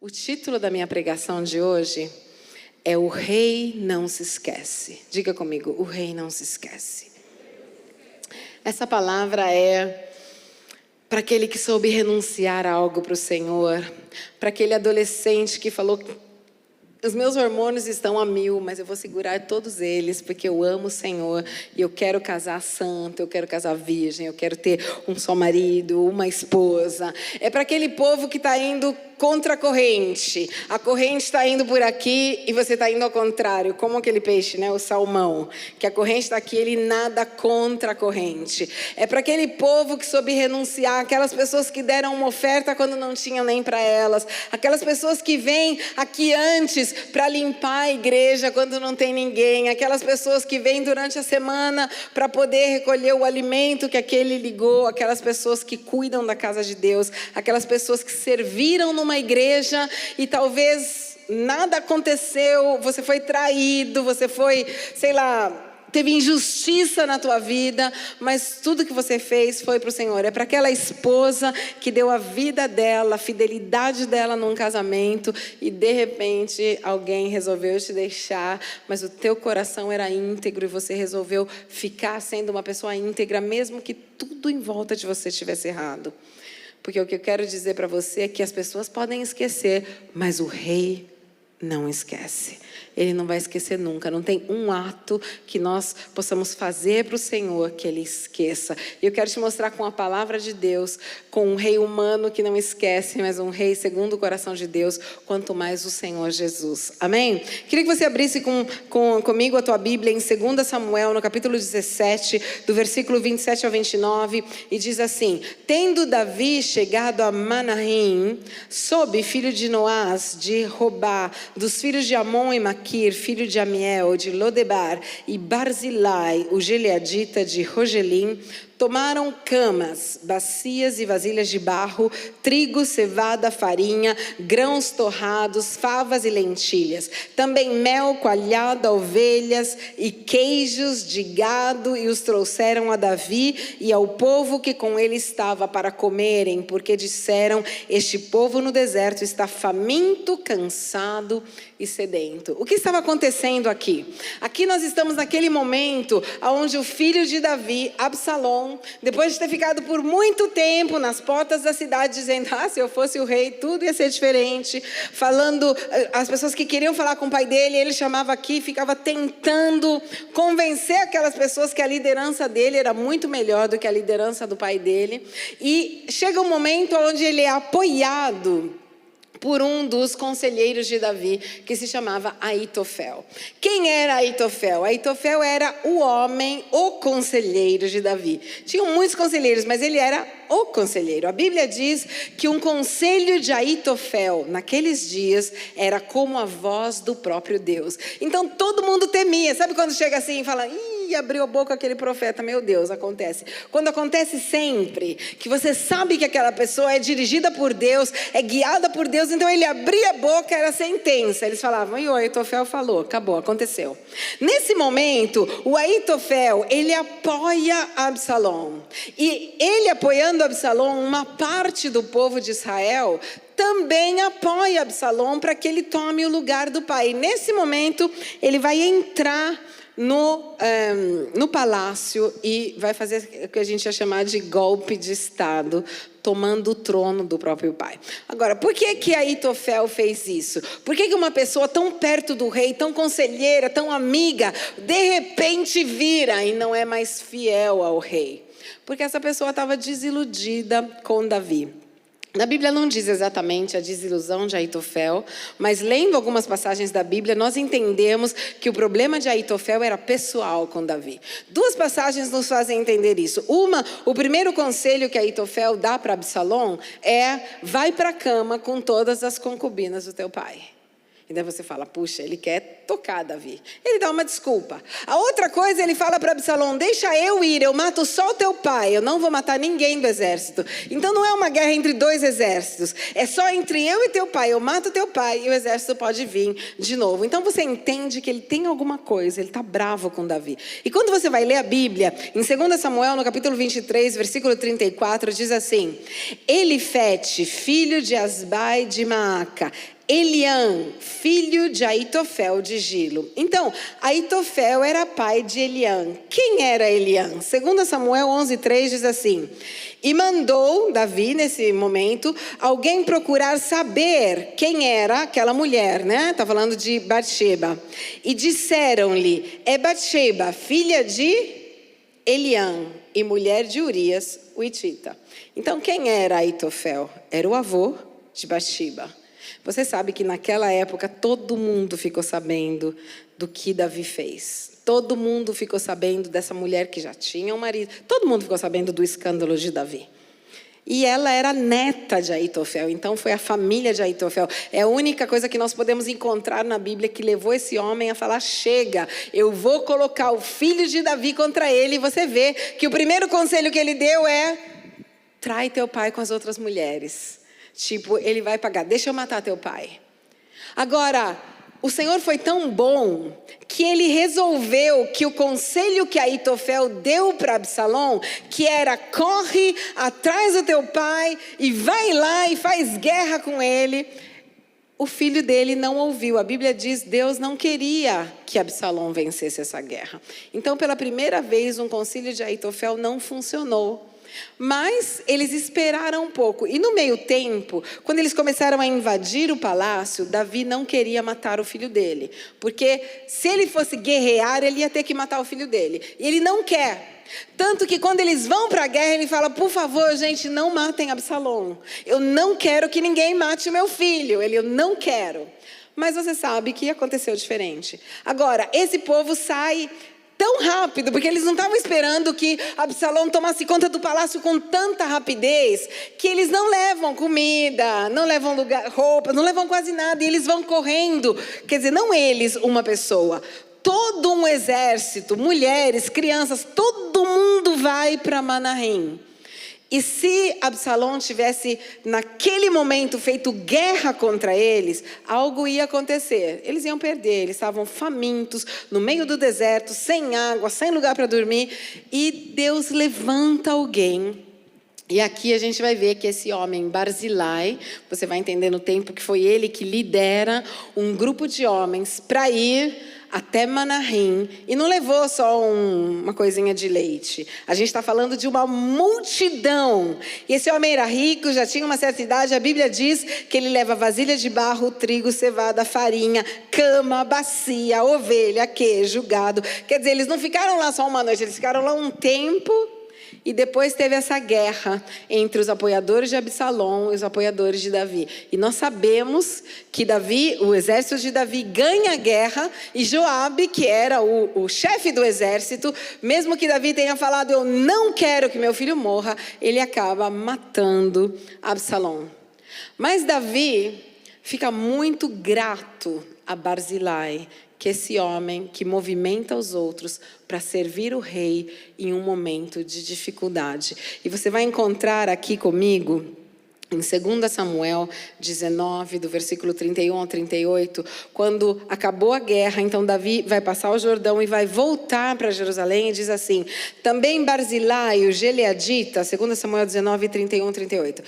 O título da minha pregação de hoje é O Rei Não Se Esquece. Diga comigo, o Rei não se esquece. Essa palavra é para aquele que soube renunciar a algo para o Senhor, para aquele adolescente que falou: os meus hormônios estão a 1000, mas eu vou segurar todos eles, porque eu amo o Senhor, e eu quero casar santo, eu quero casar virgem, eu quero ter um só marido, uma esposa. É para aquele povo que está indo contra a corrente está indo por aqui e você está indo ao contrário, como aquele peixe, né? O salmão, que a corrente está aqui, ele nada contra a corrente. É para aquele povo que soube renunciar, aquelas pessoas que deram uma oferta quando não tinham nem para elas, aquelas pessoas que vêm aqui antes para limpar a igreja quando não tem ninguém, aquelas pessoas que vêm durante a semana para poder recolher o alimento que aquele ligou, aquelas pessoas que cuidam da casa de Deus, aquelas pessoas que serviram numa igreja e talvez nada aconteceu, você foi traído, você foi, teve injustiça na tua vida, mas tudo que você fez foi para o Senhor. É para aquela esposa que deu a vida dela, a fidelidade dela num casamento e de repente alguém resolveu te deixar, mas o teu coração era íntegro e você resolveu ficar sendo uma pessoa íntegra mesmo que tudo em volta de você estivesse errado. Porque o que eu quero dizer para você é que as pessoas podem esquecer, mas o rei não esquece. Ele não vai esquecer nunca. Não tem um ato que nós possamos fazer para o Senhor que Ele esqueça. E eu quero te mostrar com a palavra de Deus, com um rei humano que não esquece, mas um rei segundo o coração de Deus, quanto mais o Senhor Jesus. Amém? Queria que você abrisse comigo a tua Bíblia em 2 Samuel, no capítulo 17, do versículo 27 ao 29, e diz assim: tendo Davi chegado a Manaim, Sobe, filho de Noás, de Robá, dos filhos de Amon e Maquir, filho de Amiel, de Lodebar, e Barzilai, o gileadita de Rogelim, tomaram camas, bacias e vasilhas de barro, trigo, cevada, farinha, grãos torrados, favas e lentilhas. Também mel coalhado, ovelhas e queijos de gado, e os trouxeram a Davi e ao povo que com ele estava para comerem, porque disseram: este povo no deserto está faminto, cansado e sedento. O que estava acontecendo aqui? Aqui nós estamos naquele momento onde o filho de Davi, Absalom, depois de ter ficado por muito tempo nas portas da cidade dizendo: se eu fosse o rei tudo ia ser diferente, falando, as pessoas que queriam falar com o pai dele, ele chamava aqui, ficava tentando convencer aquelas pessoas que a liderança dele era muito melhor do que a liderança do pai dele, e chega um momento onde ele é apoiado por um dos conselheiros de Davi, que se chamava Aitofel. Quem era Aitofel? Aitofel era o conselheiro de Davi. Tinham muitos conselheiros, mas ele era o conselheiro. A Bíblia diz que um conselho de Aitofel, naqueles dias, era como a voz do próprio Deus. Então todo mundo temia. Sabe quando chega assim e fala: abriu a boca aquele profeta, meu Deus, acontece. Quando acontece sempre, que você sabe que aquela pessoa é dirigida por Deus, é guiada por Deus, então ele abria a boca, era sentença. Eles falavam: e o Aitofel falou, acabou, aconteceu. Nesse momento, o Aitofel, ele apoia Absalom. E ele apoiando Absalom, uma parte do povo de Israel também apoia Absalom para que ele tome o lugar do pai. E nesse momento, ele vai entrar no palácio e vai fazer o que a gente ia chamar de golpe de Estado, tomando o trono do próprio pai. Agora, por que Aitofel fez isso? Por que uma pessoa tão perto do rei, tão conselheira, tão amiga, de repente vira e não é mais fiel ao rei? Porque essa pessoa estava desiludida com Davi. Na Bíblia não diz exatamente a desilusão de Aitofel, mas lendo algumas passagens da Bíblia, nós entendemos que o problema de Aitofel era pessoal com Davi. Duas passagens nos fazem entender isso. O primeiro conselho que Aitofel dá para Absalom é: vai para a cama com todas as concubinas do teu pai. E daí você fala, puxa, ele quer tocar Davi. Ele dá uma desculpa. A outra coisa, ele fala para Absalão, deixa eu ir, eu mato só o teu pai, eu não vou matar ninguém do exército. Então não é uma guerra entre dois exércitos, é só entre eu e teu pai, eu mato teu pai e o exército pode vir de novo. Então você entende que ele tem alguma coisa, ele está bravo com Davi. E quando você vai ler a Bíblia, em 2 Samuel, no capítulo 23, versículo 34, diz assim, Elifete, filho de Asbai de Maaca, Eliã, filho de Aitofel de Gilo. Então, Aitofel era pai de Eliã. Quem era Eliã? 2 Samuel 11:3 diz assim, e mandou Davi, nesse momento, alguém procurar saber quem era aquela mulher, né? Está falando de Batseba. E disseram-lhe, é Batseba, filha de Eliã e mulher de Urias, o Hitita. Então, quem era Aitofel? Era o avô de Batseba. Você sabe que naquela época todo mundo ficou sabendo do que Davi fez. Todo mundo ficou sabendo dessa mulher que já tinha um marido. Todo mundo ficou sabendo do escândalo de Davi. E ela era neta de Aitofel, então foi a família de Aitofel. É a única coisa que nós podemos encontrar na Bíblia que levou esse homem a falar, chega, eu vou colocar o filho de Davi contra ele. E você vê que o primeiro conselho que ele deu é, trai teu pai com as outras mulheres. Tipo, ele vai pagar, deixa eu matar teu pai. Agora, o Senhor foi tão bom que ele resolveu que o conselho que Aitofel deu para Absalão, que era, corre atrás do teu pai e vai lá e faz guerra com ele, o filho dele não ouviu. A Bíblia diz, Deus não queria que Absalão vencesse essa guerra. Então, pela primeira vez, um conselho de Aitofel não funcionou. Mas eles esperaram um pouco. E no meio tempo, quando eles começaram a invadir o palácio, Davi não queria matar o filho dele. Porque se ele fosse guerrear, ele ia ter que matar o filho dele. E ele não quer. Tanto que quando eles vão para a guerra, ele fala, por favor, gente, não matem Absalão. Eu não quero que ninguém mate o meu filho. Eu não quero. Mas você sabe que aconteceu diferente. Agora, esse povo sai tão rápido, porque eles não estavam esperando que Absalão tomasse conta do palácio com tanta rapidez, que eles não levam comida, não levam roupa, não levam quase nada, e eles vão correndo. Quer dizer, não eles, uma pessoa, todo um exército, mulheres, crianças, todo mundo vai para Manaim. E se Absalão tivesse, naquele momento, feito guerra contra eles, algo ia acontecer. Eles iam perder, eles estavam famintos, no meio do deserto, sem água, sem lugar para dormir. E Deus levanta alguém. E aqui a gente vai ver que esse homem, Barzilai, você vai entender no tempo que foi ele que lidera um grupo de homens para ir até Manaim, e não levou só uma coisinha de leite. A gente está falando de uma multidão. E esse homem era rico, já tinha uma certa idade. A Bíblia diz que ele leva vasilha de barro, trigo, cevada, farinha, cama, bacia, ovelha, queijo, gado. Quer dizer, eles não ficaram lá só uma noite, eles ficaram lá um tempo. E depois teve essa guerra entre os apoiadores de Absalão e os apoiadores de Davi. E nós sabemos que Davi, o exército de Davi ganha a guerra, e Joabe, que era o chefe do exército, mesmo que Davi tenha falado, eu não quero que meu filho morra, ele acaba matando Absalão. Mas Davi fica muito grato a Barzilai, que esse homem que movimenta os outros para servir o rei em um momento de dificuldade. E você vai encontrar aqui comigo, em 2 Samuel 19, do versículo 31 ao 38, quando acabou a guerra, então Davi vai passar o Jordão e vai voltar para Jerusalém, e diz assim, também Barzilai, o Gileadita, 2 Samuel 19, 31 ao 38,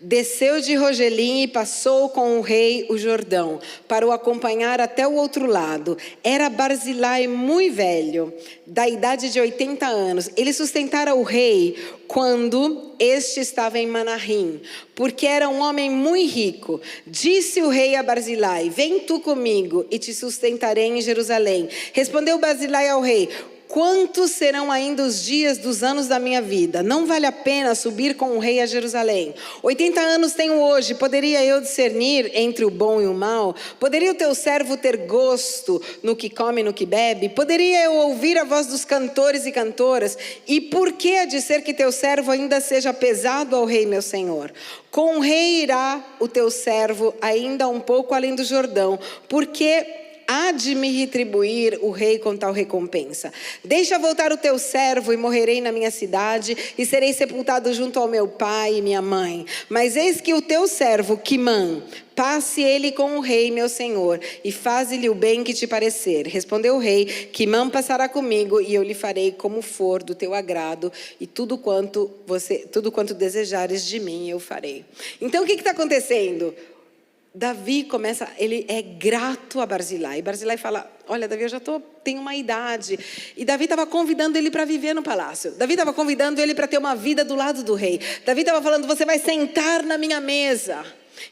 desceu de Rogelim e passou com o rei o Jordão, para o acompanhar até o outro lado. Era Barzilai muito velho, da idade de 80 anos. Ele sustentara o rei quando este estava em Manaim, porque era um homem muito rico. Disse o rei a Barzilai, vem tu comigo e te sustentarei em Jerusalém. Respondeu Barzilai ao rei, quantos serão ainda os dias dos anos da minha vida? Não vale a pena subir com o rei a Jerusalém. 80 anos tenho hoje, poderia eu discernir entre o bom e o mal? Poderia o teu servo ter gosto no que come e no que bebe? Poderia eu ouvir a voz dos cantores e cantoras? E por que há de ser que teu servo ainda seja pesado ao rei meu senhor? Com o rei irá o teu servo ainda um pouco além do Jordão, porque há de me retribuir o rei com tal recompensa. Deixa voltar o teu servo e morrerei na minha cidade e serei sepultado junto ao meu pai e minha mãe. Mas eis que o teu servo, Quimã, passe ele com o rei, meu senhor, e faze-lhe o bem que te parecer. Respondeu o rei: Quimã passará comigo e eu lhe farei como for do teu agrado e tudo quanto desejares de mim eu farei. Então o que está acontecendo? Davi começa, ele é grato a Barzilai. E Barzilai fala: olha, Davi, eu já tenho uma idade. E Davi estava convidando ele para viver no palácio. Davi estava convidando ele para ter uma vida do lado do rei. Davi estava falando: você vai sentar na minha mesa.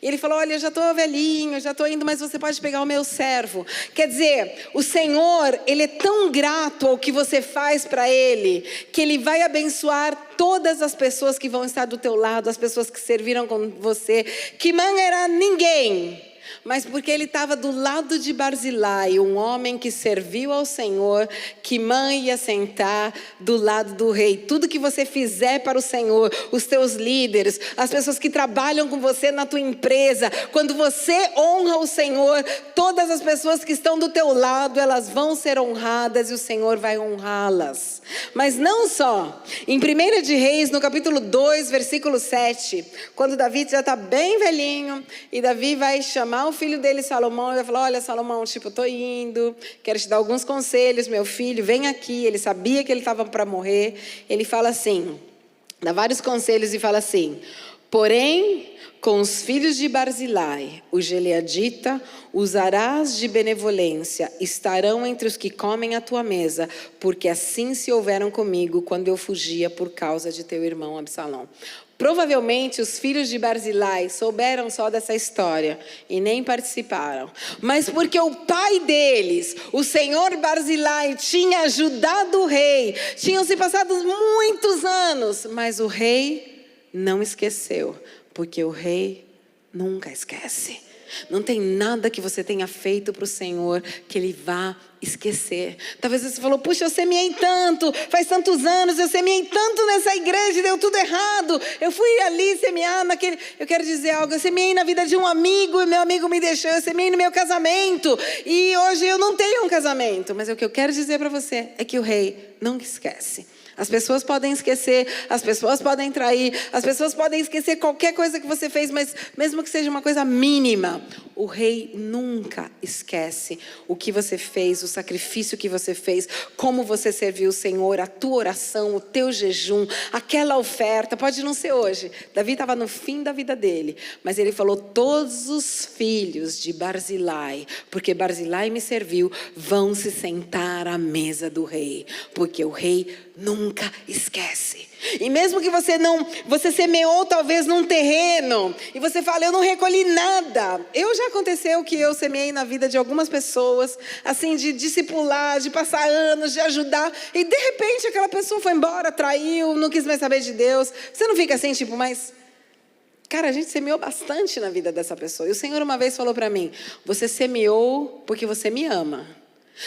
E ele falou: olha, eu já estou velhinho, já estou indo, mas você pode pegar o meu servo. Quer dizer, o Senhor, Ele é tão grato ao que você faz para Ele, que Ele vai abençoar todas as pessoas que vão estar do teu lado, as pessoas que serviram com você. Quimã era ninguém, mas porque ele estava do lado de Barzilai, um homem que serviu ao Senhor, Quimã ia sentar do lado do rei. Tudo que você fizer para o Senhor, os teus líderes, as pessoas que trabalham com você na tua empresa, quando você honra o Senhor, todas as pessoas que estão do teu lado, elas vão ser honradas e o Senhor vai honrá-las. Mas não só. Em 1 de Reis, no capítulo 2, versículo 7, quando Davi já está bem velhinho, e Davi vai chamar o filho dele, Salomão, e vai falar: olha, Salomão, eu estou indo, quero te dar alguns conselhos, meu filho, vem aqui. Ele sabia que ele estava para morrer. Ele fala assim, dá vários conselhos e fala assim: porém, com os filhos de Barzilai, o gileadita, usarás de benevolência, estarão entre os que comem a tua mesa, porque assim se houveram comigo quando eu fugia por causa de teu irmão Absalão. Provavelmente os filhos de Barzilai souberam só dessa história e nem participaram. Mas porque o pai deles, o senhor Barzilai, tinha ajudado o rei. Tinham se passado muitos anos, mas o rei não esqueceu. Porque o rei nunca esquece. Não tem nada que você tenha feito para o Senhor que Ele vá esquecer. Talvez você falou: puxa, eu semeei tanto, faz tantos anos, eu semeei tanto nessa igreja e deu tudo errado. Eu fui ali semear naquele... Eu quero dizer algo: eu semeei na vida de um amigo e meu amigo me deixou. Eu semeei no meu casamento e hoje eu não tenho um casamento. Mas o que eu quero dizer para você é que o rei nunca esquece. As pessoas podem esquecer, as pessoas podem trair, as pessoas podem esquecer qualquer coisa que você fez, mas mesmo que seja uma coisa mínima, o rei nunca esquece o que você fez, o sacrifício que você fez, como você serviu o Senhor, a tua oração, o teu jejum, aquela oferta. Pode não ser hoje. Davi estava no fim da vida dele, mas ele falou: todos os filhos de Barzilai, porque Barzilai me serviu, vão se sentar à mesa do rei, porque o rei nunca esquece. E mesmo que você semeou talvez num terreno e você fala: eu não recolhi nada. Já aconteceu que eu semeei na vida de algumas pessoas, assim, de discipular, de passar anos, de ajudar, e de repente aquela pessoa foi embora, traiu, não quis mais saber de Deus. Você não fica assim, tipo, mas... Cara, a gente semeou bastante na vida dessa pessoa. E o Senhor uma vez falou para mim: você semeou porque você me ama.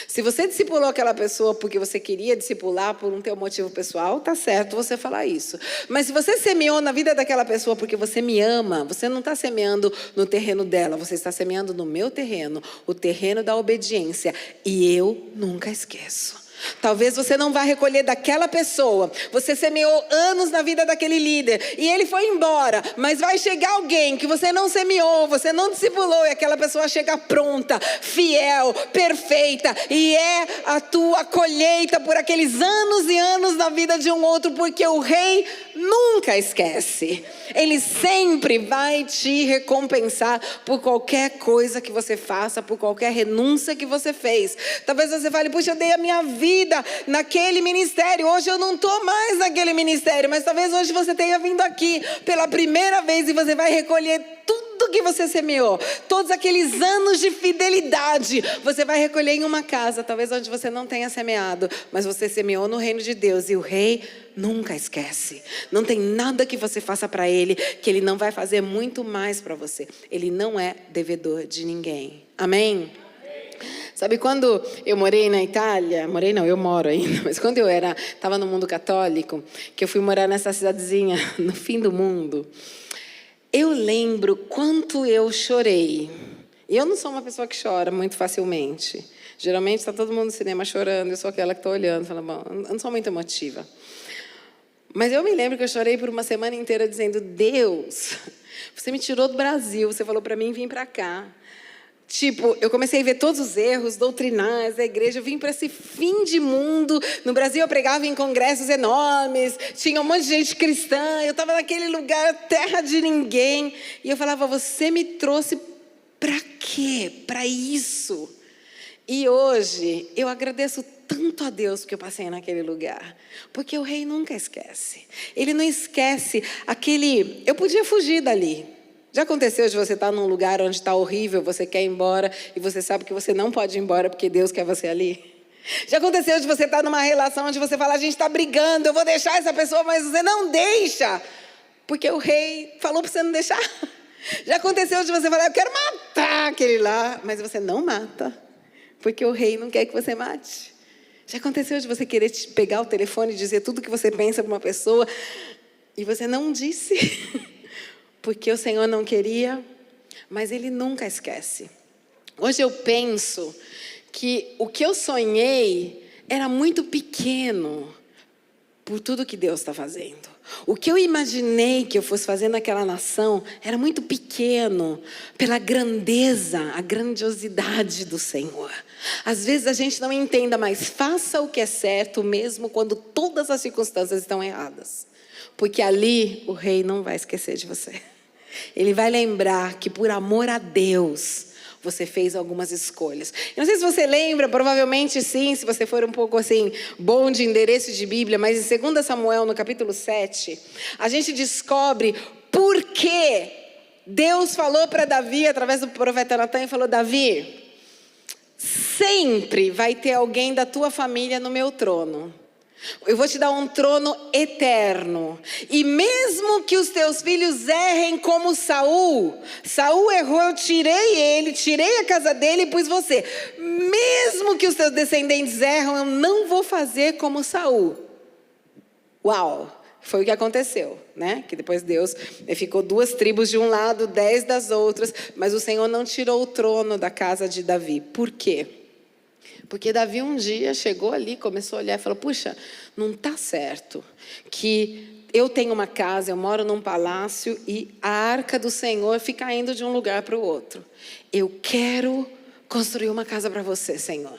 Se você discipulou aquela pessoa porque você queria discipular por um teu motivo pessoal, tá certo você falar isso. Mas se você semeou na vida daquela pessoa porque você me ama, você não está semeando no terreno dela, você está semeando no meu terreno, o terreno da obediência. E eu nunca esqueço. Talvez você não vá recolher daquela pessoa. Você semeou anos na vida daquele líder e ele foi embora, mas vai chegar alguém que você não semeou, você não discipulou, e aquela pessoa chega pronta, fiel, perfeita, e é a tua colheita por aqueles anos e anos na vida de um outro, porque o rei nunca esquece. Ele sempre vai te recompensar por qualquer coisa que você faça, por qualquer renúncia que você fez. Talvez você fale: puxa, eu dei a minha vida naquele ministério, hoje eu não estou mais naquele ministério. Mas talvez hoje você tenha vindo aqui pela primeira vez e você vai recolher tudo tudo que você semeou, todos aqueles anos de fidelidade, você vai recolher em uma casa, talvez onde você não tenha semeado, mas você semeou no reino de Deus, e o rei nunca esquece. Não tem nada que você faça para ele que ele não vai fazer muito mais para você. Ele não é devedor de ninguém. Amém? Sabe, quando eu morei na Itália, eu moro ainda, mas quando eu estava no mundo católico, que eu fui morar nessa cidadezinha no fim do mundo, eu lembro quanto eu chorei. E eu não sou uma pessoa que chora muito facilmente. Geralmente está todo mundo no cinema chorando, eu sou aquela que está olhando, falando, bom, eu não sou muito emotiva. Mas eu me lembro que eu chorei por uma semana inteira dizendo, Deus, você me tirou do Brasil, você falou para mim vir para cá. Tipo, eu comecei a ver todos os erros doutrinais da igreja, eu vim para esse fim de mundo. No Brasil eu pregava em congressos enormes, tinha um monte de gente cristã, eu estava naquele lugar, terra de ninguém. E eu falava, você me trouxe para quê? Para isso. E hoje eu agradeço tanto a Deus que eu passei naquele lugar, porque o rei nunca esquece. Ele não esquece aquele... Eu podia fugir dali. Já aconteceu de você estar num lugar onde está horrível, você quer ir embora e você sabe que você não pode ir embora porque Deus quer você ali? Já aconteceu de você estar numa relação onde você fala, a gente está brigando, eu vou deixar essa pessoa, mas você não deixa, porque o rei falou para você não deixar? Já aconteceu de você falar, eu quero matar aquele lá, mas você não mata, porque o rei não quer que você mate? Já aconteceu de você querer pegar o telefone e dizer tudo que você pensa para uma pessoa e você não disse? Porque o Senhor não queria, mas Ele nunca esquece. Hoje eu penso que o que eu sonhei era muito pequeno por tudo que Deus está fazendo. O que eu imaginei que eu fosse fazer naquela nação era muito pequeno pela grandeza, a grandiosidade do Senhor. Às vezes a gente não entenda, mas faça o que é certo mesmo quando todas as circunstâncias estão erradas. Porque ali o rei não vai esquecer de você. Ele vai lembrar que por amor a Deus você fez algumas escolhas. Eu não sei se você lembra, provavelmente sim, se você for um pouco assim, bom de endereço de Bíblia, mas em 2 Samuel, no capítulo 7, a gente descobre por que Deus falou para Davi, através do profeta Natan, e falou, Davi, sempre vai ter alguém da tua família no meu trono. Eu vou te dar um trono eterno. E mesmo que os teus filhos errem como Saul errou, eu tirei ele, tirei a casa dele e pus você. Mesmo que os teus descendentes erram, eu não vou fazer como Saul. Uau! Foi o que aconteceu, né? Que depois Deus ficou 2 tribos de um lado, 10 das outras, mas o Senhor não tirou o trono da casa de Davi. Por quê? Porque Davi um dia chegou ali, começou a olhar e falou, puxa, não está certo que eu tenho uma casa, eu moro num palácio e a arca do Senhor fica indo de um lugar para o outro. Eu quero construir uma casa para você, Senhor.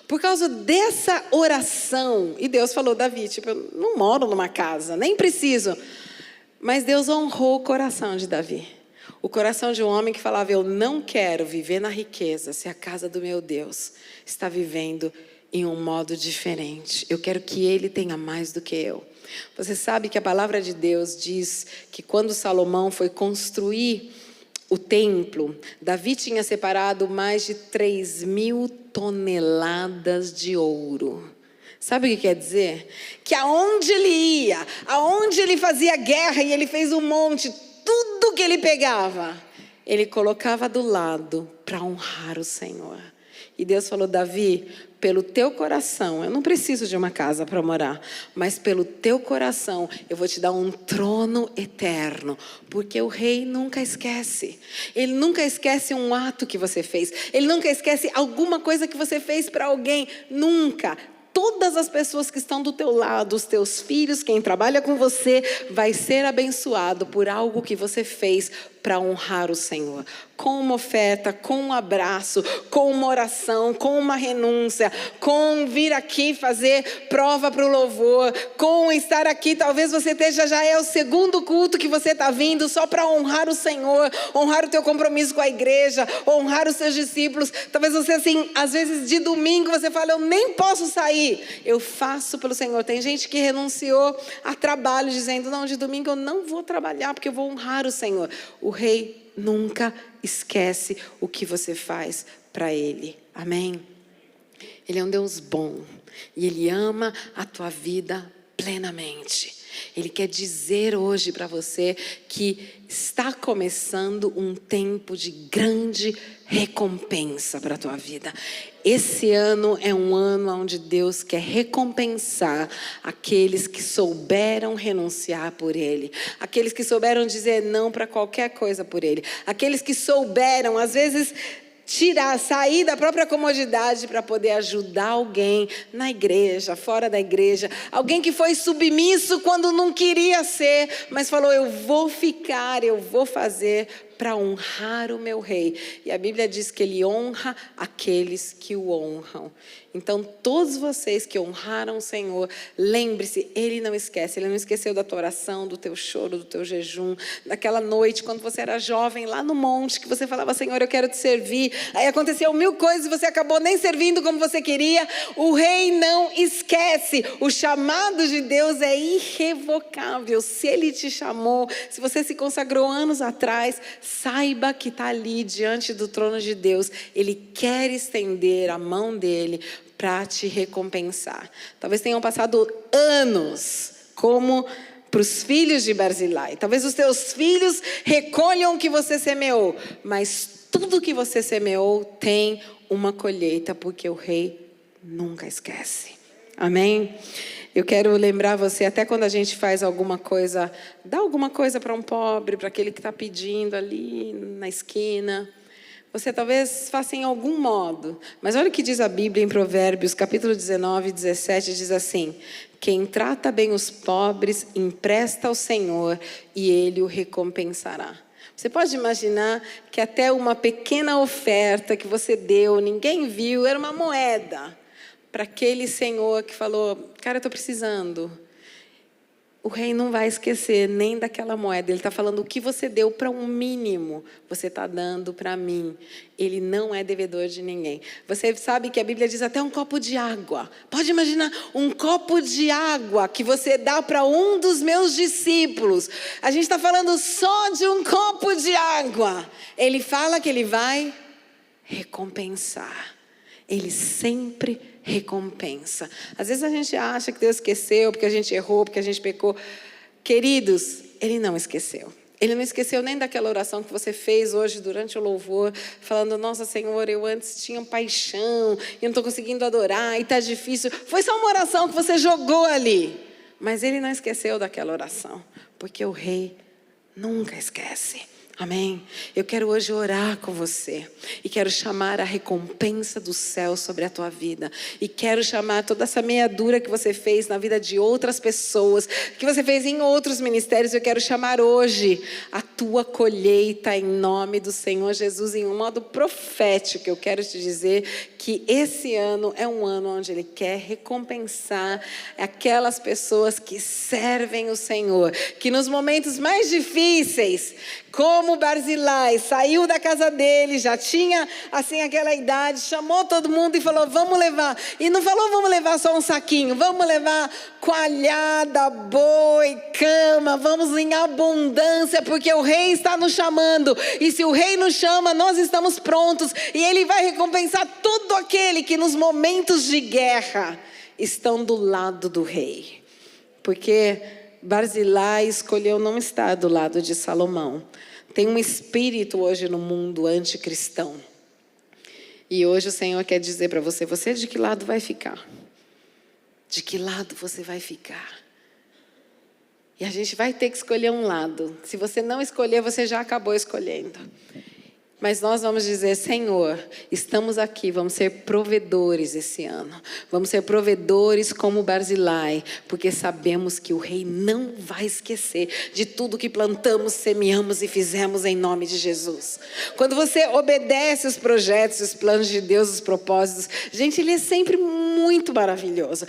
Por causa dessa oração, e Deus falou, Davi, tipo, eu não moro numa casa, nem preciso. Mas Deus honrou o coração de Davi. O coração de um homem que falava, eu não quero viver na riqueza se a casa do meu Deus está vivendo em um modo diferente. Eu quero que Ele tenha mais do que eu. Você sabe que a palavra de Deus diz que quando Salomão foi construir o templo, Davi tinha separado mais de 3.000 toneladas de ouro. Sabe o que quer dizer? Que aonde ele ia, aonde ele fazia guerra e ele fez um monte, tudo que ele pegava, ele colocava do lado para honrar o Senhor. E Deus falou, Davi, pelo teu coração, eu não preciso de uma casa para morar, mas pelo teu coração, eu vou te dar um trono eterno, porque o rei nunca esquece. Ele nunca esquece um ato que você fez, ele nunca esquece alguma coisa que você fez para alguém, nunca. Todas as pessoas que estão do teu lado, os teus filhos, quem trabalha com você, vai ser abençoado por algo que você fez para honrar o Senhor. Com uma oferta, com um abraço, com uma oração, com uma renúncia, com vir aqui fazer prova para o louvor, com estar aqui, talvez você esteja, já é o 2º culto que você está vindo, só para honrar o Senhor, honrar o teu compromisso com a igreja, honrar os seus discípulos. Talvez você assim, às vezes de domingo você fala, eu nem posso sair, eu faço pelo Senhor. Tem gente que renunciou a trabalho, dizendo, não, de domingo eu não vou trabalhar, porque eu vou honrar o Senhor. O rei nunca esquece o que você faz para Ele. Amém? Ele é um Deus bom e Ele ama a tua vida plenamente. Ele quer dizer hoje para você que está começando um tempo de grande recompensa para a tua vida. Esse ano é um ano onde Deus quer recompensar aqueles que souberam renunciar por Ele, aqueles que souberam dizer não para qualquer coisa por Ele, aqueles que souberam, às vezes, sair da própria comodidade para poder ajudar alguém na igreja, fora da igreja. Alguém que foi submisso quando não queria ser, mas falou: eu vou ficar, eu vou fazer para honrar o meu rei. E a Bíblia diz que Ele honra aqueles que o honram. Então, todos vocês que honraram o Senhor, lembre-se, Ele não esquece. Ele não esqueceu da tua oração, do teu choro, do teu jejum, daquela noite, quando você era jovem, lá no monte, que você falava: Senhor, eu quero te servir. Aí aconteceu 1000 coisas e você acabou nem servindo como você queria. O rei não esquece. O chamado de Deus é irrevogável. Se Ele te chamou, se você se consagrou anos atrás, saiba que está ali diante do trono de Deus. Ele quer estender a mão dele para te recompensar. Talvez tenham passado anos como para os filhos de Barzilai. Talvez os teus filhos recolham o que você semeou, mas tudo que você semeou tem uma colheita, porque o rei nunca esquece. Amém? Eu quero lembrar você, até quando a gente faz alguma coisa, dá alguma coisa para um pobre, para aquele que está pedindo ali na esquina. Você talvez faça em algum modo. Mas olha o que diz a Bíblia em Provérbios, capítulo 19, 17, diz assim: quem trata bem os pobres, empresta ao Senhor e Ele o recompensará. Você pode imaginar que até uma pequena oferta que você deu, ninguém viu, era uma moeda, para aquele senhor que falou: cara, eu estou precisando. O rei não vai esquecer nem daquela moeda. Ele está falando: o que você deu para um mínimo, você está dando para mim. Ele não é devedor de ninguém. Você sabe que a Bíblia diz até um copo de água. Pode imaginar um copo de água que você dá para um dos meus discípulos. A gente está falando só de um copo de água. Ele fala que Ele vai recompensar. Ele sempre recompensa. Às vezes a gente acha que Deus esqueceu, porque a gente errou, porque a gente pecou. Queridos, Ele não esqueceu. Ele não esqueceu nem daquela oração que você fez hoje durante o louvor, falando: nossa, Senhor, eu antes tinha paixão, e não estou conseguindo adorar, e está difícil. Foi só uma oração que você jogou ali. Mas Ele não esqueceu daquela oração, porque o rei nunca esquece. Amém? Eu quero hoje orar com você e quero chamar a recompensa do céu sobre a tua vida, e quero chamar toda essa meia-dura que você fez na vida de outras pessoas, que você fez em outros ministérios. Eu quero chamar hoje a tua colheita em nome do Senhor Jesus. Em um modo profético, eu quero te dizer que esse ano é um ano onde Ele quer recompensar aquelas pessoas que servem o Senhor, que nos momentos mais difíceis, como Barzilai, saiu da casa dele, já tinha assim aquela idade, chamou todo mundo e falou: vamos levar. E não falou: vamos levar só um saquinho, vamos levar coalhada, boi, cama, vamos em abundância, porque o rei está nos chamando. E se o rei nos chama, nós estamos prontos. E Ele vai recompensar todo aquele que nos momentos de guerra estão do lado do rei. Porque Barzilai escolheu não estar do lado de Salomão. Tem um espírito hoje no mundo anticristão. E hoje o Senhor quer dizer para você: você de que lado vai ficar? De que lado você vai ficar? E a gente vai ter que escolher um lado. Se você não escolher, você já acabou escolhendo. Mas nós vamos dizer: Senhor, estamos aqui, vamos ser provedores esse ano. Vamos ser provedores como Barzilai, porque sabemos que o rei não vai esquecer de tudo que plantamos, semeamos e fizemos em nome de Jesus. Quando você obedece os projetos, os planos de Deus, os propósitos, gente, Ele é sempre muito maravilhoso.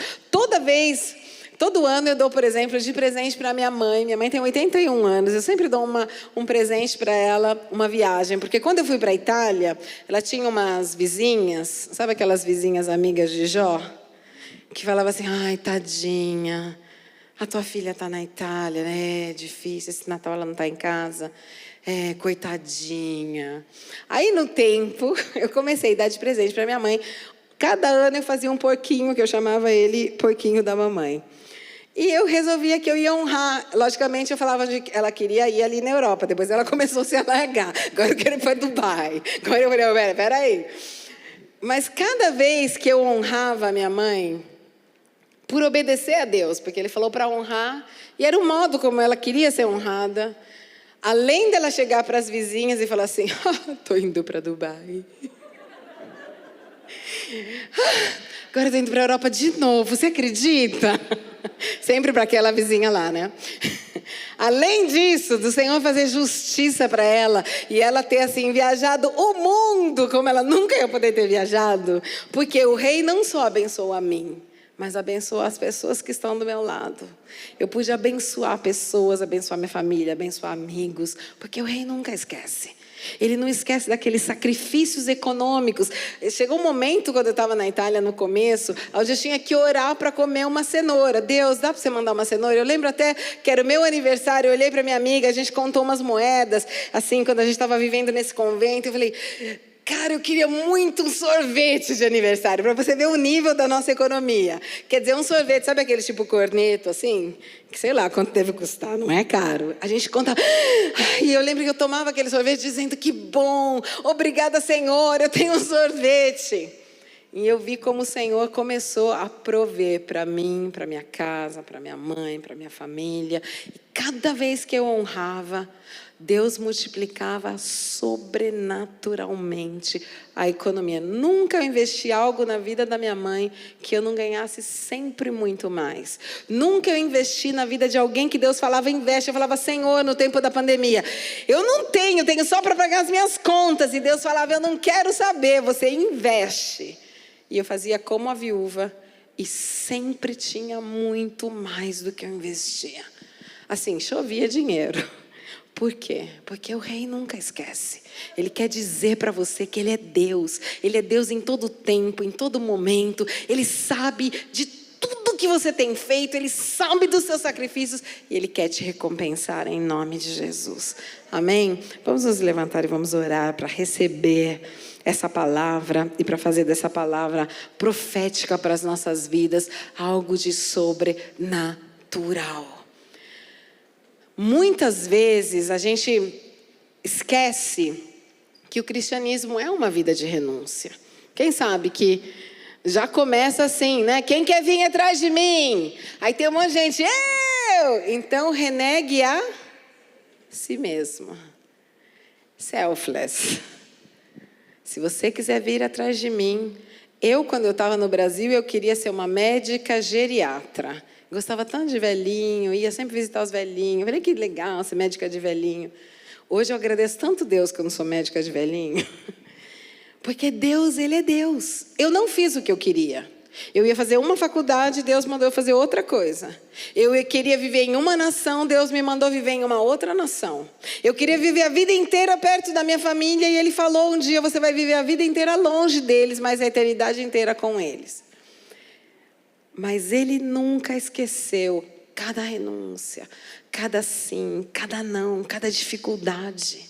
Todo ano eu dou, por exemplo, de presente para minha mãe. Minha mãe tem 81 anos. Eu sempre dou um presente para ela, uma viagem. Porque quando eu fui para a Itália, ela tinha umas vizinhas, sabe aquelas vizinhas amigas de Jó? Que falavam assim: ai, tadinha, a tua filha está na Itália, né? É difícil, esse Natal ela não está em casa. Coitadinha. Aí, no tempo, eu comecei a dar de presente para minha mãe. Cada ano eu fazia um porquinho, que eu chamava ele porquinho da mamãe. E eu resolvia que eu ia honrar. Logicamente, eu falava que ela queria ir ali na Europa. Depois ela começou a se alargar. Agora eu quero ir para Dubai. Agora eu falei, peraí. Mas cada vez que eu honrava a minha mãe, por obedecer a Deus, porque Ele falou para honrar, e era o modo como ela queria ser honrada, além dela chegar para as vizinhas e falar assim, estou indo para Dubai. Agora estou indo para a Europa de novo, você acredita? Sempre para aquela vizinha lá, né? Além disso, do Senhor fazer justiça para ela e ela ter assim viajado o mundo como ela nunca ia poder ter viajado, porque o rei não só abençoou a mim, mas abençoou as pessoas que estão do meu lado. Eu pude abençoar pessoas, abençoar minha família, abençoar amigos, porque o rei nunca esquece. Ele não esquece daqueles sacrifícios econômicos. Chegou um momento, quando eu estava na Itália, no começo, onde eu tinha que orar para comer uma cenoura. Deus, dá para você mandar uma cenoura? Eu lembro até que era o meu aniversário, eu olhei para minha amiga, a gente contou umas moedas, assim, quando a gente estava vivendo nesse convento, eu falei, cara, eu queria muito um sorvete de aniversário, para você ver o nível da nossa economia. Quer dizer, um sorvete, sabe aquele tipo corneto, assim? Que sei lá quanto deve custar, não é caro. A gente conta... E eu lembro que eu tomava aquele sorvete dizendo, que bom, obrigada, Senhor, eu tenho um sorvete. E eu vi como o Senhor começou a prover para mim, para minha casa, para minha mãe, para minha família. E cada vez que eu honrava, Deus multiplicava sobrenaturalmente a economia. Nunca eu investi algo na vida da minha mãe que eu não ganhasse sempre muito mais. Nunca eu investi na vida de alguém que Deus falava, investe. Eu falava, Senhor, no tempo da pandemia, eu não tenho só para pagar as minhas contas. E Deus falava, eu não quero saber, você investe. E eu fazia como a viúva e sempre tinha muito mais do que eu investia. Assim, chovia dinheiro. Por quê? Porque o rei nunca esquece. Ele quer dizer para você que ele é Deus. Ele é Deus em todo tempo, em todo momento. Ele sabe de tudo que você tem feito. Ele sabe dos seus sacrifícios. E Ele quer te recompensar em nome de Jesus. Amém? Vamos nos levantar e vamos orar para receber essa palavra e para fazer dessa palavra profética para as nossas vidas algo de sobrenatural. Muitas vezes a gente esquece que o cristianismo é uma vida de renúncia. Quem sabe que já começa assim, né? Quem quer vir atrás de mim? Aí tem um monte de gente, eu! Então renegue a si mesmo. Selfless. Se você quiser vir atrás de mim, quando eu estava no Brasil, eu queria ser uma médica geriatra. Gostava tanto de velhinho, ia sempre visitar os velhinhos. Falei, que legal ser médica de velhinho. Hoje eu agradeço tanto Deus que eu não sou médica de velhinho. Porque Deus, Ele é Deus. Eu não fiz o que eu queria. Eu ia fazer uma faculdade, Deus mandou eu fazer outra coisa. Eu queria viver em uma nação, Deus me mandou viver em uma outra nação. Eu queria viver a vida inteira perto da minha família e Ele falou, um dia você vai viver a vida inteira longe deles, mas a eternidade inteira com eles. Mas Ele nunca esqueceu cada renúncia, cada sim, cada não, cada dificuldade.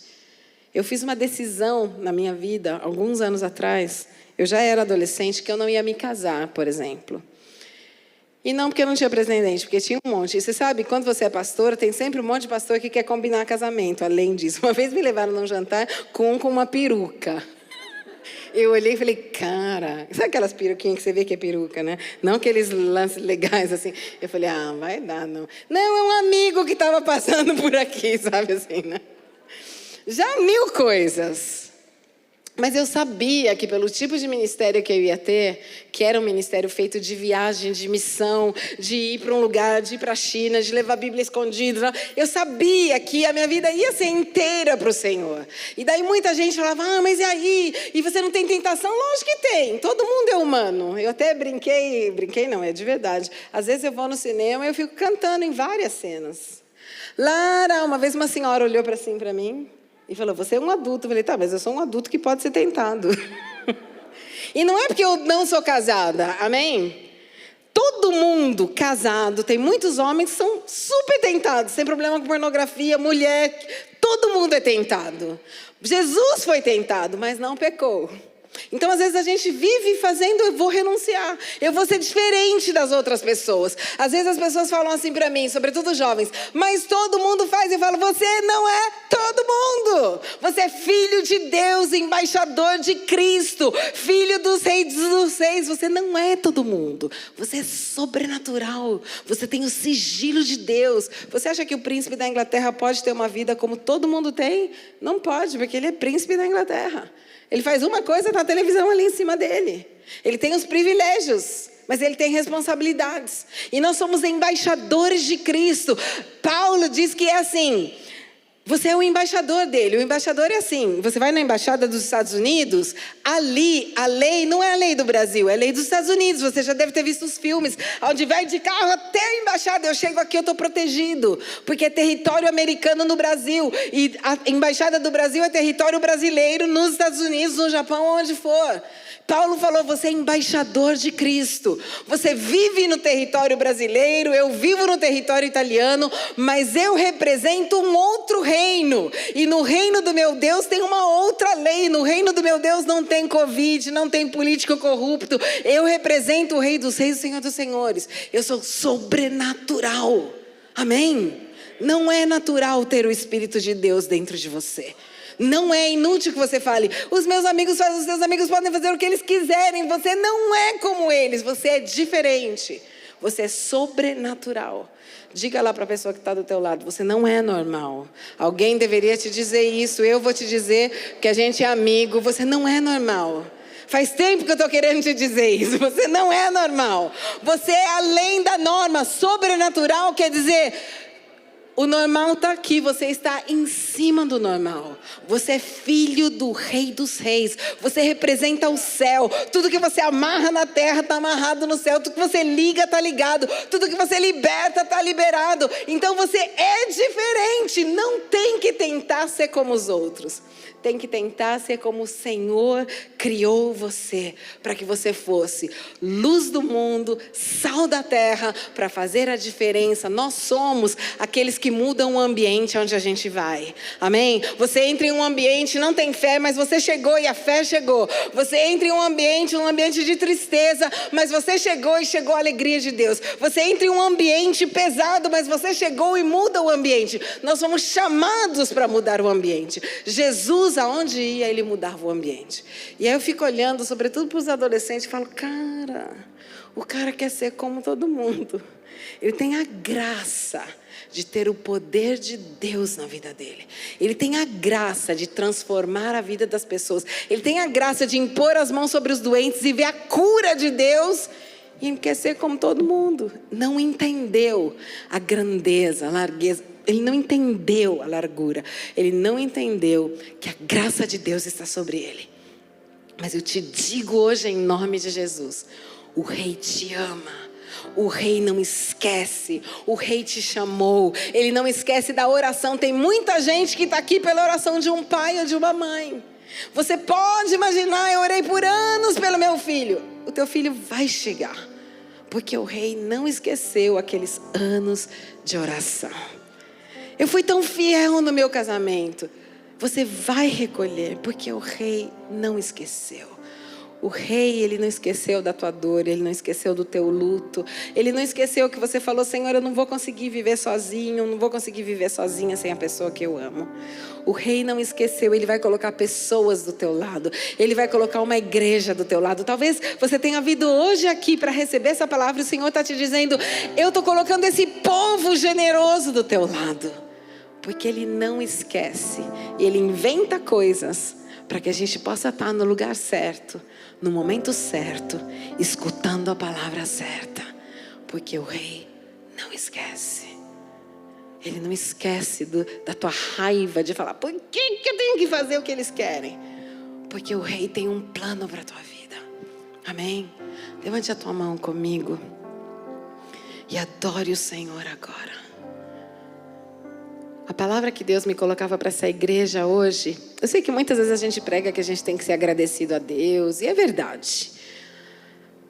Eu fiz uma decisão na minha vida, alguns anos atrás, eu já era adolescente, que eu não ia me casar, por exemplo. E não porque eu não tinha pretendente, porque tinha um monte. E você sabe, quando você é pastora, tem sempre um monte de pastor que quer combinar casamento, além disso. Uma vez me levaram num jantar com uma peruca. Eu olhei e falei, cara, sabe aquelas peruquinhas que você vê que é peruca, né? Não aqueles lances legais assim. Eu falei, vai dar, não. Não, é um amigo que estava passando por aqui, sabe assim, né? Já 1000 coisas. Mas eu sabia que pelo tipo de ministério que eu ia ter, que era um ministério feito de viagem, de missão, de ir para um lugar, de ir para a China, de levar a Bíblia escondida, eu sabia que a minha vida ia ser inteira para o Senhor. E daí muita gente falava, mas e aí? E você não tem tentação? Lógico que tem, todo mundo é humano. Eu até brinquei não, é de verdade. Às vezes eu vou no cinema e eu fico cantando em várias cenas. Lara, uma vez uma senhora olhou assim para mim, e falou, você é um adulto. Eu falei, tá, mas eu sou um adulto que pode ser tentado. E não é porque eu não sou casada, amém? todo mundo casado, tem muitos homens que são super tentados, sem problema com pornografia, mulher, todo mundo é tentado. Jesus foi tentado, mas não pecou. Então, às vezes, a gente vive fazendo, eu vou renunciar, eu vou ser diferente das outras pessoas. Às vezes, as pessoas falam assim pra mim, sobretudo jovens, mas todo mundo faz. Eu falo, você não é todo mundo. Você é filho de Deus, embaixador de Cristo, filho dos reis dos reis. Você não é todo mundo. Você é sobrenatural. Você tem o sigilo de Deus. Você acha que o príncipe da Inglaterra pode ter uma vida como todo mundo tem? Não pode, porque ele é príncipe da Inglaterra. Ele faz uma coisa na televisão ali em cima dele. Ele tem os privilégios, mas ele tem responsabilidades. E nós somos embaixadores de Cristo. Paulo diz que é assim, você é o embaixador dele. O embaixador é assim, você vai na embaixada dos Estados Unidos, ali a lei não é a lei do Brasil, é a lei dos Estados Unidos. Você já deve ter visto os filmes, onde vai de carro até a embaixada. Eu chego aqui, eu estou protegido, porque é território americano no Brasil. E a embaixada do Brasil é território brasileiro nos Estados Unidos, no Japão, onde for. Paulo falou, você é embaixador de Cristo. Você vive no território brasileiro, eu vivo no território italiano, mas eu represento um outro reino. E no reino do meu Deus tem uma outra lei. No reino do meu Deus não tem Covid, não tem político corrupto. Eu represento o Rei dos Reis, o Senhor dos Senhores. Eu sou sobrenatural. Amém? Não é natural ter o Espírito de Deus dentro de você. Não é inútil que você fale, os meus amigos fazem, os seus amigos podem fazer o que eles quiserem. Você não é como eles, você é diferente. Você é sobrenatural. Diga lá para a pessoa que está do teu lado, você não é normal. Alguém deveria te dizer isso, eu vou te dizer que a gente é amigo, você não é normal. Faz tempo que eu estou querendo te dizer isso, você não é normal. Você é além da norma, sobrenatural quer dizer... O normal está aqui, você está em cima do normal. Você é filho do Rei dos Reis. Você representa o céu. Tudo que você amarra na terra está amarrado no céu. Tudo que você liga está ligado. Tudo que você liberta está liberado. Então você é diferente. Não tem que tentar ser como os outros. Tem que tentar ser como o Senhor criou você, para que você fosse luz do mundo, sal da terra, para fazer a diferença. Nós somos aqueles que mudam o ambiente onde a gente vai. Amém? Você entra em um ambiente, não tem fé, mas você chegou e a fé chegou. Você entra em um ambiente de tristeza, mas você chegou e chegou a alegria de Deus. Você entra em um ambiente pesado, mas você chegou e muda o ambiente. Nós somos chamados para mudar o ambiente. Jesus, aonde ia, ele mudava o ambiente. E aí eu fico olhando, sobretudo para os adolescentes, e falo, cara, o cara quer ser como todo mundo. Ele tem a graça de ter o poder de Deus na vida dele. Ele tem a graça de transformar a vida das pessoas. Ele tem a graça de impor as mãos sobre os doentes e ver a cura de Deus. E ele quer ser como todo mundo. Não entendeu a grandeza, a largueza. Ele não entendeu a largura. Ele não entendeu que a graça de Deus está sobre ele. Mas eu te digo hoje em nome de Jesus, o Rei te ama. O Rei não esquece, o Rei te chamou. Ele não esquece da oração. Tem muita gente que está aqui pela oração de um pai ou de uma mãe. Você pode imaginar, eu orei por anos pelo meu filho. O teu filho vai chegar, porque o Rei não esqueceu aqueles anos de oração. Eu fui tão fiel no meu casamento. Você vai recolher, porque o Rei não esqueceu. O Rei, ele não esqueceu da tua dor, ele não esqueceu do teu luto. Ele não esqueceu que você falou, Senhor, eu não vou conseguir viver sozinho, não vou conseguir viver sozinha sem a pessoa que eu amo. O Rei não esqueceu, ele vai colocar pessoas do teu lado. Ele vai colocar uma igreja do teu lado. Talvez você tenha vindo hoje aqui para receber essa palavra e o Senhor está te dizendo, eu estou colocando esse povo generoso do teu lado. Porque ele não esquece, ele inventa coisas para que a gente possa estar no lugar certo, no momento certo, escutando a palavra certa. Porque o Rei não esquece. Ele não esquece da tua raiva de falar, por que eu tenho que fazer o que eles querem? Porque o Rei tem um plano para a tua vida. Amém? Levante a tua mão comigo e adore o Senhor agora. A palavra que Deus me colocava para essa igreja hoje, eu sei que muitas vezes a gente prega que a gente tem que ser agradecido a Deus, e é verdade.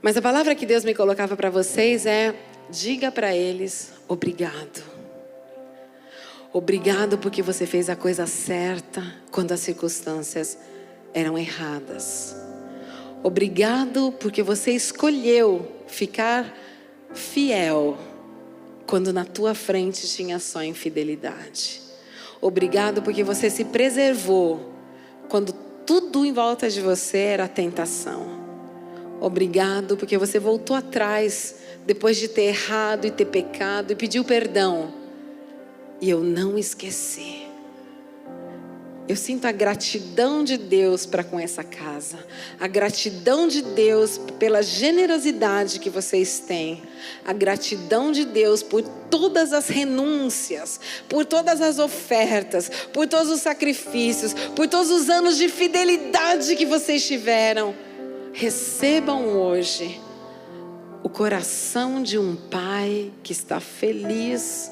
Mas a palavra que Deus me colocava para vocês é: diga para eles obrigado. Obrigado porque você fez a coisa certa quando as circunstâncias eram erradas. Obrigado porque você escolheu ficar fiel quando na tua frente tinha só infidelidade. Obrigado porque você se preservou quando tudo em volta de você era tentação. Obrigado porque você voltou atrás depois de ter errado e ter pecado e pediu perdão. E eu não esqueci. Eu sinto a gratidão de Deus para com essa casa. A gratidão de Deus pela generosidade que vocês têm. A gratidão de Deus por todas as renúncias, por todas as ofertas, por todos os sacrifícios, por todos os anos de fidelidade que vocês tiveram. Recebam hoje o coração de um pai que está feliz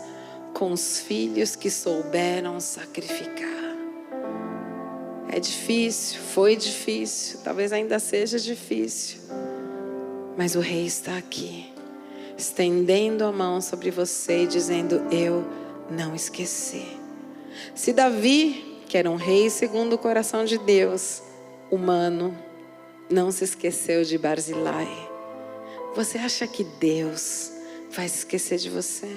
com os filhos que souberam sacrificar. É difícil, foi difícil, talvez ainda seja difícil, mas o Rei está aqui, estendendo a mão sobre você e dizendo: eu não esqueci. Se Davi, que era um rei segundo o coração de Deus, humano, não se esqueceu de Barzilai, você acha que Deus vai se esquecer de você?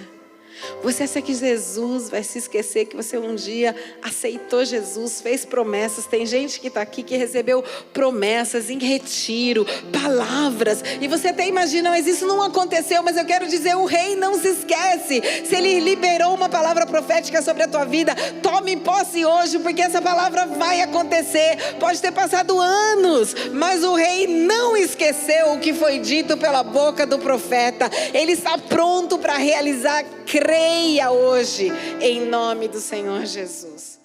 Você acha que Jesus vai se esquecer que você um dia aceitou Jesus, fez promessas? Tem gente que está aqui que recebeu promessas em retiro, palavras, e você até imagina, mas isso não aconteceu. Mas eu quero dizer, o Rei não se esquece. Se Ele liberou uma palavra profética sobre a tua vida, tome posse hoje, porque essa palavra vai acontecer. Pode ter passado anos, mas o Rei não esqueceu o que foi dito pela boca do profeta. Ele está pronto para realizar. Creia hoje, em nome do Senhor Jesus.